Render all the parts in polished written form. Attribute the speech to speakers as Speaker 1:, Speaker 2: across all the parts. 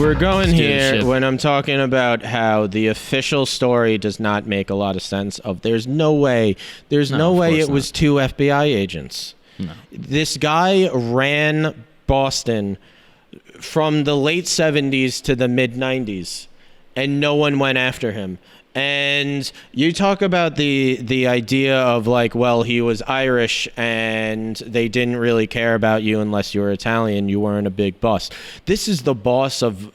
Speaker 1: We're going here when I'm talking about how the official story does not make a lot of sense. There's no way it was two FBI agents. No. This guy ran Boston from the late 70s to the mid 90s, and no one went after him. And you talk about the idea of like, well, he was Irish and they didn't really care about you unless you were Italian. You weren't a big boss. This is the boss of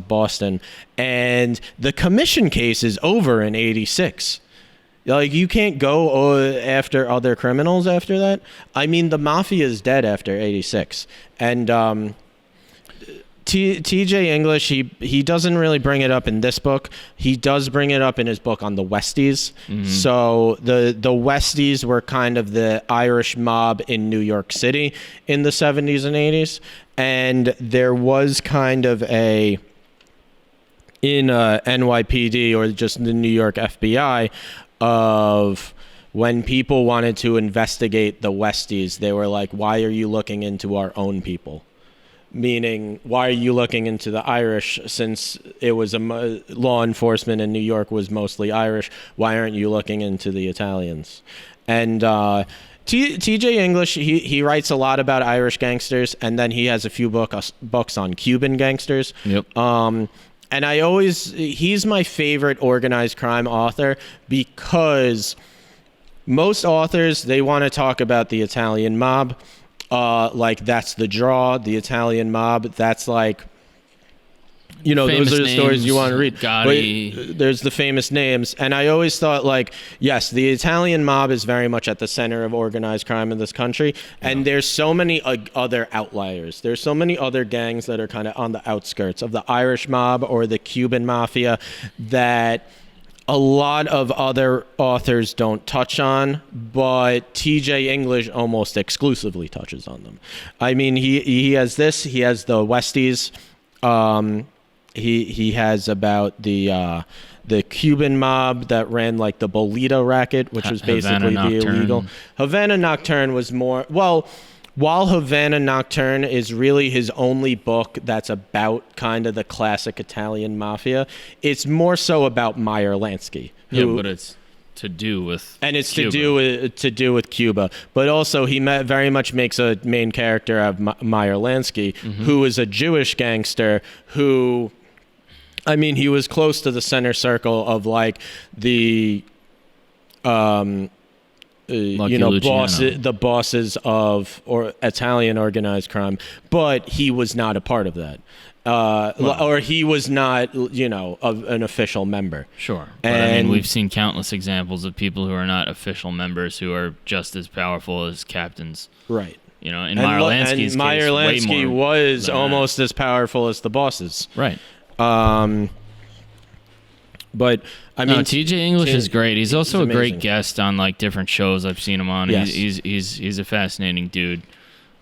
Speaker 1: Boston, and the commission case is over in '86. Like, you can't go after other criminals after that. I mean, the mafia is dead after '86, and T.J. English, he doesn't really bring it up in this book. He does bring it up in his book on the Westies. Mm-hmm. So the Westies were kind of the Irish mob in New York City in the 70s and 80s. And there was kind of in NYPD or just the New York FBI of when people wanted to investigate the Westies, they were like, why are you looking into our own people? Meaning, why are you looking into the Irish since it was law enforcement in New York was mostly Irish? Why aren't you looking into the Italians? And T.J. English, he writes a lot about Irish gangsters, and then he has a few books on Cuban gangsters. Yep. And he's my favorite organized crime author because most authors, they want to talk about the Italian mob. Like, that's the draw, the Italian mob. That's like, famous those are the stories you want to read. But there's the famous names. And I always thought, like, yes, the Italian mob is very much at the center of organized crime in this country. And there's so many other outliers. There's so many other gangs that are kind of on the outskirts of the Irish mob or the Cuban mafia that a lot of other authors don't touch on, but T.J. English almost exclusively touches on them. I mean, he has this. He has the Westies. He has about the Cuban mob that ran like the Bolito racket, which was basically the illegal. Havana Nocturne was more While Havana Nocturne is really his only book that's about kind of the classic Italian mafia, it's more so about Meyer Lansky.
Speaker 2: But it's to do with Cuba.
Speaker 1: to do with Cuba. But also he very much makes a main character of Meyer Lansky, who is a Jewish gangster who, I mean, he was close to the center circle of like the the bosses of Italian organized crime, but he was not a part of that. Or he was not, an official member.
Speaker 2: Sure. But I mean, we've seen countless examples of people who are not official members who are just as powerful as captains.
Speaker 1: Right.
Speaker 2: In Meyer Lansky's case,
Speaker 1: Meyer Lansky was almost as powerful as the bosses.
Speaker 2: Right.
Speaker 1: But I mean,
Speaker 2: T.J. English is great. He's also a great guest on like different shows I've seen him on. Yes. He's a fascinating dude.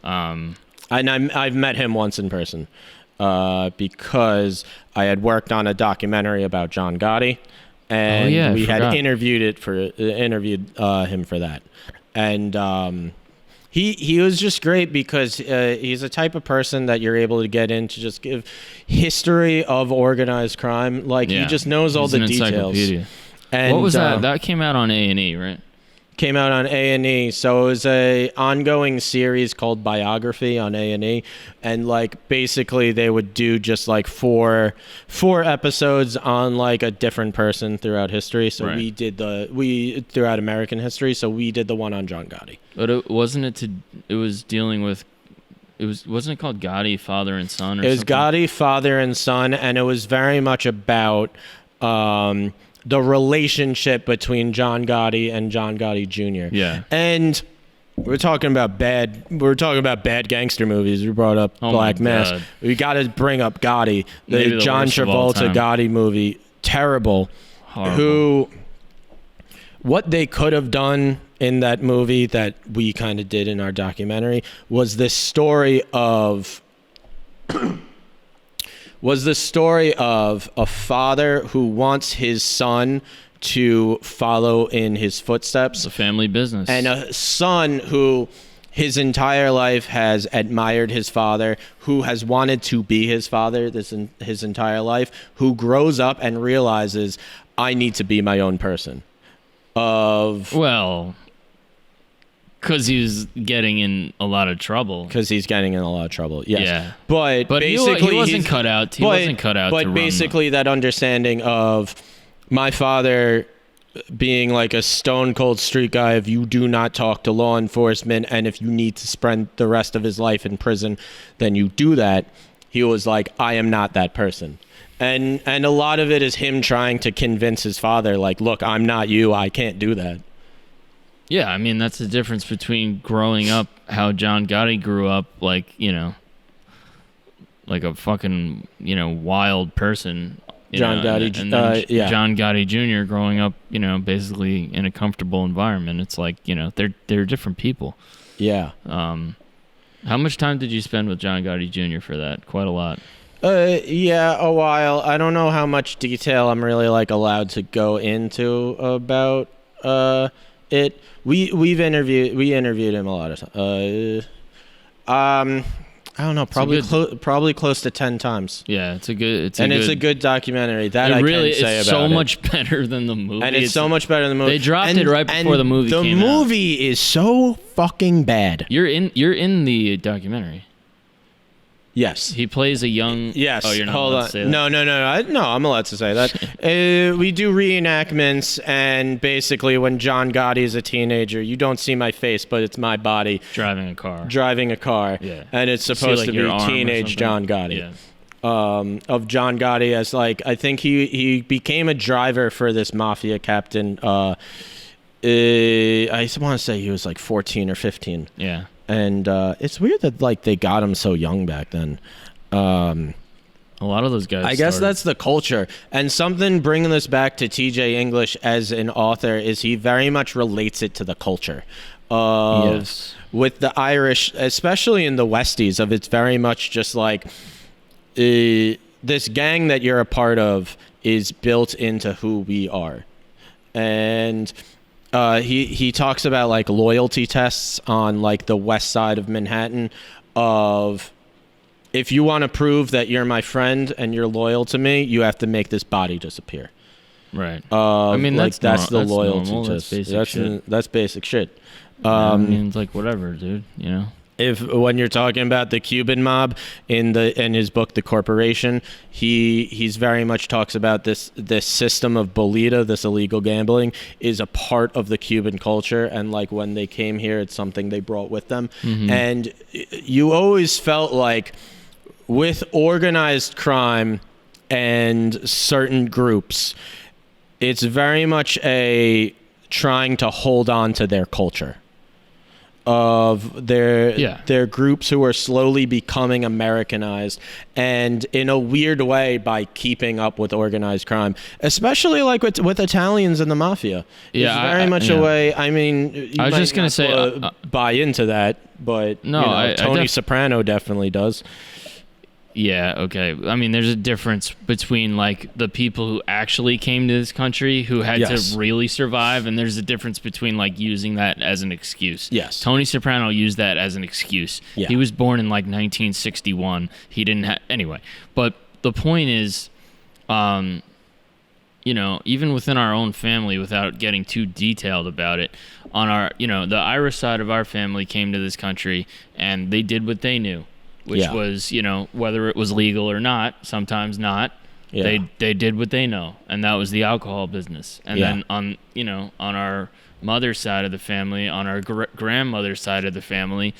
Speaker 2: And
Speaker 1: I've met him once in person because I had worked on a documentary about John Gotti, and we had interviewed him for that, and He was just great because he's a type of person that you're able to get in to just give history of organized crime. Like, he just knows all the details. And
Speaker 2: what was that? That came out on A&E, right?
Speaker 1: Came out on A&E. So it was a ongoing series called Biography on A&E. And like basically they would do just like four episodes on like a different person throughout history. So we did throughout American history. So we did the one on John Gotti.
Speaker 2: But wasn't it called Gotti, Father and Son or something?
Speaker 1: It was Gotti, Father and Son, and it was very much about the relationship between John Gotti and John Gotti Jr.
Speaker 2: Yeah.
Speaker 1: And we're talking about bad gangster movies. We brought up Black Mass. We got to bring up Gotti, the John Travolta Gotti movie. Terrible. Horrible. What they could have done in that movie that we kind of did in our documentary was this story of a father who wants his son to follow in his footsteps.
Speaker 2: It's a family business.
Speaker 1: And a son who his entire life has admired his father, who has wanted to be his father his entire life, who grows up and realizes, I need to be my own person.
Speaker 2: Well, because he's getting in a lot of trouble.
Speaker 1: Because he's getting in a lot of trouble, yes.
Speaker 2: Yeah.
Speaker 1: But
Speaker 2: basically, he wasn't cut out. He wasn't cut out.
Speaker 1: But basically, that understanding of my father being like a stone cold street guy, if you do not talk to law enforcement, and if you need to spend the rest of his life in prison, then you do that. He was like, I am not that person. And a lot of it is him trying to convince his father, like, look, I'm not you. I can't do that.
Speaker 2: Yeah, I mean, that's the difference between growing up, how John Gotti grew up, like, you know, like a fucking, you know, wild person.
Speaker 1: John Gotti,
Speaker 2: John Gotti Jr. growing up, you know, basically in a comfortable environment. It's like, you know, they're different people.
Speaker 1: Yeah.
Speaker 2: How much time did you spend with John Gotti Jr. for that? Quite a lot.
Speaker 1: Yeah, a while. I don't know how much detail I'm really like allowed to go into about it. We interviewed him a lot of times. I don't know, probably close to 10 times.
Speaker 2: Yeah, it's a good
Speaker 1: documentary. That I really can say about it.
Speaker 2: It's so much better than the movie.
Speaker 1: And it's so much better than the movie.
Speaker 2: They dropped it right before the movie came out.
Speaker 1: The movie is so fucking bad.
Speaker 2: You're in the documentary.
Speaker 1: Yes.
Speaker 2: He plays a young...
Speaker 1: Yes.
Speaker 2: Oh, you're not allowed to say that?
Speaker 1: No, I'm allowed to say that. We do reenactments, and basically when John Gotti is a teenager, you don't see my face, but it's my body.
Speaker 2: Driving a car.
Speaker 1: Yeah. And it's supposed to be teenage John Gotti.
Speaker 2: Yeah.
Speaker 1: Of John Gotti as, like, I think he became a driver for this mafia captain. I want to say he was like 14 or 15.
Speaker 2: Yeah.
Speaker 1: And it's weird that like they got him so young back then.
Speaker 2: A lot of those guys.
Speaker 1: I guess that's the culture. And something bringing this back to T.J. English as an author is he very much relates it to the culture.
Speaker 2: Yes.
Speaker 1: With the Irish, especially in the Westies, of it's very much just like this gang that you're a part of is built into who we are. And he talks about like loyalty tests on like the west side of Manhattan of if you want to prove that you're my friend and you're loyal to me, you have to make this body disappear.
Speaker 2: Right.
Speaker 1: I mean,
Speaker 2: like
Speaker 1: that's the loyalty
Speaker 2: normal.
Speaker 1: test.
Speaker 2: That's
Speaker 1: basic shit.
Speaker 2: I mean, it's like whatever, dude. You know.
Speaker 1: If when you're talking about the Cuban mob in his book The Corporation, he's very much talks about this system of bolita, this illegal gambling, is a part of the Cuban culture, and like when they came here, it's something they brought with them. Mm-hmm. And you always felt like with organized crime and certain groups, it's very much a trying to hold on to their culture. Of their groups who are slowly becoming Americanized, and in a weird way by keeping up with organized crime, especially like with Italians and the mafia.
Speaker 2: Yeah,
Speaker 1: it's very much a way. I mean,
Speaker 2: I was just gonna say
Speaker 1: buy into that, but no, Tony Soprano definitely does.
Speaker 2: Yeah, okay. I mean, there's a difference between, like, the people who actually came to this country who had to really survive, and there's a difference between, like, using that as an excuse.
Speaker 1: Yes.
Speaker 2: Tony Soprano used that as an excuse.
Speaker 1: Yeah.
Speaker 2: He was born in, like, 1961. He didn't have... Anyway. But the point is, you know, even within our own family, without getting too detailed about it, on our... You know, the Irish side of our family came to this country, and they did what they knew. Which was, you know, whether it was legal or not, sometimes not. Yeah. They did what they know, and that was the alcohol business. And then on our mother's side of the family, on our grandmother's side of the family,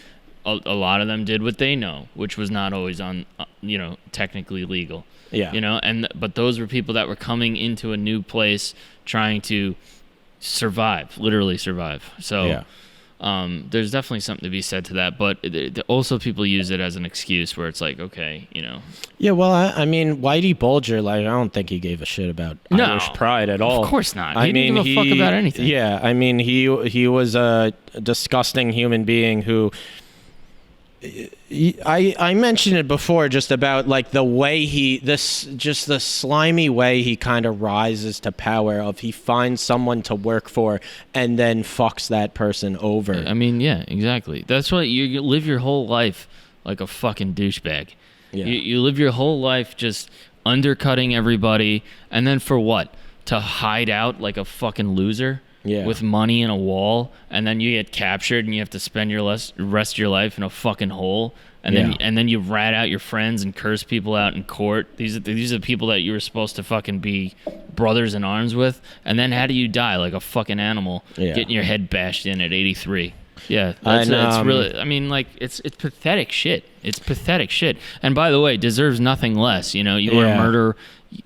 Speaker 2: a lot of them did what they know, which was not always on, technically legal.
Speaker 1: Yeah.
Speaker 2: You know, but those were people that were coming into a new place trying to survive, literally survive. So. Yeah. There's definitely something to be said to that, but also people use it as an excuse where it's like, okay, you know.
Speaker 1: Yeah, well, I mean, Whitey Bulger, like, I don't think he gave a shit about Irish pride at all.
Speaker 2: Of course not. He didn't give a fuck about anything.
Speaker 1: Yeah, I mean, he was a disgusting human being who I mentioned it before, just about like the way the slimy way he kind of rises to power. Of he finds someone to work for and then fucks that person over.
Speaker 2: I mean, yeah, exactly. That's why you live your whole life like a fucking douchebag.
Speaker 1: Yeah.
Speaker 2: You live your whole life just undercutting everybody, and then for what? To hide out like a fucking loser.
Speaker 1: Yeah.
Speaker 2: With money in a wall, and then you get captured and you have to spend your rest of your life in a fucking hole, and then you rat out your friends and curse people out in court. These are the people that you were supposed to fucking be brothers in arms with, and then how do you die like a fucking animal, getting your head bashed in at 83? Yeah, it's really. I mean, like it's pathetic shit. It's pathetic shit. And by the way, deserves nothing less. You know, you want to murder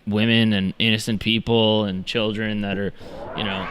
Speaker 2: women and innocent people and children that are, you know.